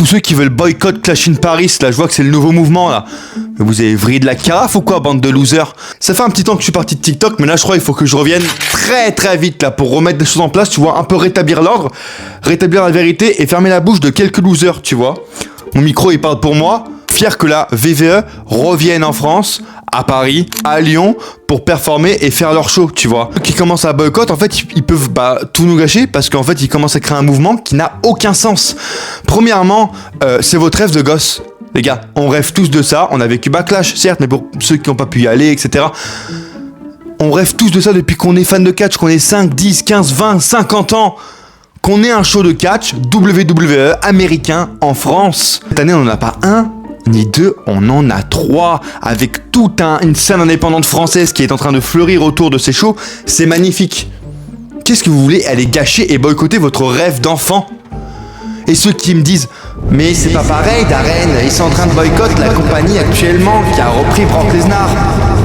Tous ceux qui veulent boycott Clash in Paris, là, je vois que c'est le nouveau mouvement, là. Mais vous avez vrillé de la carafe ou quoi, bande de losers? Ça fait un petit temps que je suis parti de TikTok, mais là, je crois qu'il faut que je revienne très très vite, là, pour remettre des choses en place, tu vois, un peu rétablir l'ordre, rétablir la vérité et fermer la bouche de quelques losers, tu vois. Mon micro, il parle pour moi. Fier que la VVE revienne en France, à Paris, à Lyon, pour performer et faire leur show, tu vois. Ceux qui commencent à boycott, en fait, ils peuvent tout nous gâcher parce qu'en fait, ils commencent à créer un mouvement qui n'a aucun sens. Premièrement, c'est votre rêve de gosse. Les gars, on rêve tous de ça. On a vécu Backlash, certes, mais pour ceux qui n'ont pas pu y aller, etc. On rêve tous de ça depuis qu'on est fan de catch, qu'on est 5, 10, 15, 20, 50 ans. Qu'on ait un show de catch WWE américain en France. Cette année, on n'en a pas un ni deux, on en a trois, avec toute une scène indépendante française qui est en train de fleurir autour de ces shows. C'est magnifique. Qu'est-ce que vous voulez aller gâcher et boycotter votre rêve d'enfant? Et ceux qui me disent « Mais c'est pas pareil, Darren, ils sont en train de boycotter la compagnie actuellement qui a repris Brock Lesnar. »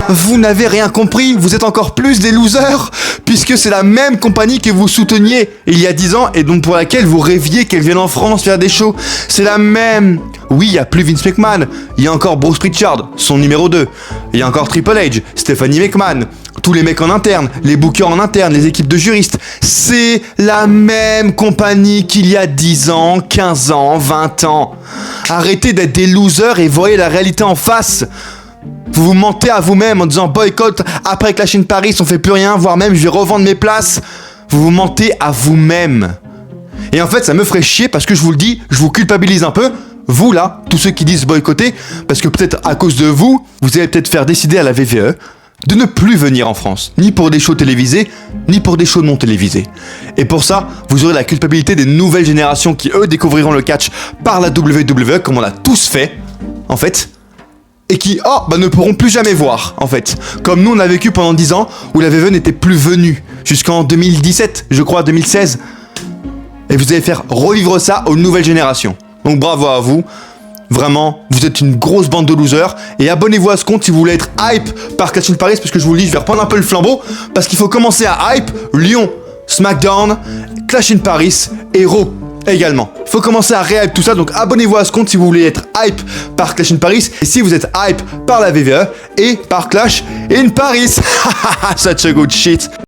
Vous n'avez rien compris, vous êtes encore plus des losers, puisque c'est la même compagnie que vous souteniez il y a 10 ans et donc pour laquelle vous rêviez qu'elle vienne en France faire des shows. C'est la même. Oui, il n'y a plus Vince McMahon, il y a encore Bruce Pritchard, son numéro 2. Il y a encore Triple H, Stephanie McMahon, tous les mecs en interne, les bookers en interne, les équipes de juristes. C'est la même compagnie qu'il y a 10 ans, 15 ans, 20 ans. Arrêtez d'être des losers et voyez la réalité en face. Vous vous mentez à vous-même en disant boycott, après Clash in Paris on fait plus rien, voire même je vais revendre mes places. Vous vous mentez à vous-même. Et en fait ça me ferait chier parce que je vous le dis, je vous culpabilise un peu. Vous là, tous ceux qui disent boycotter, parce que peut-être à cause de vous, vous allez peut-être faire décider à la VVE de ne plus venir en France, ni pour des shows télévisés, ni pour des shows non télévisés. Et pour ça, vous aurez la culpabilité des nouvelles générations qui eux découvriront le catch par la WWE comme on l'a tous fait, en fait. Et qui, ne pourront plus jamais voir, en fait. Comme nous, on a vécu pendant 10 ans, où la VVE n'était plus venue. Jusqu'en 2017, je crois, 2016. Et vous allez faire revivre ça aux nouvelles générations. Donc bravo à vous. Vraiment, vous êtes une grosse bande de losers. Et abonnez-vous à ce compte si vous voulez être hype par Clash in Paris, parce que je vous le dis, je vais reprendre un peu le flambeau. Parce qu'il faut commencer à hype Lyon, SmackDown, Clash in Paris et Raw. Également. Faut commencer à réhype tout ça, donc abonnez-vous à ce compte si vous voulez être hype par Clash in Paris et si vous êtes hype par la VVE et par Clash in Paris. Such a good shit.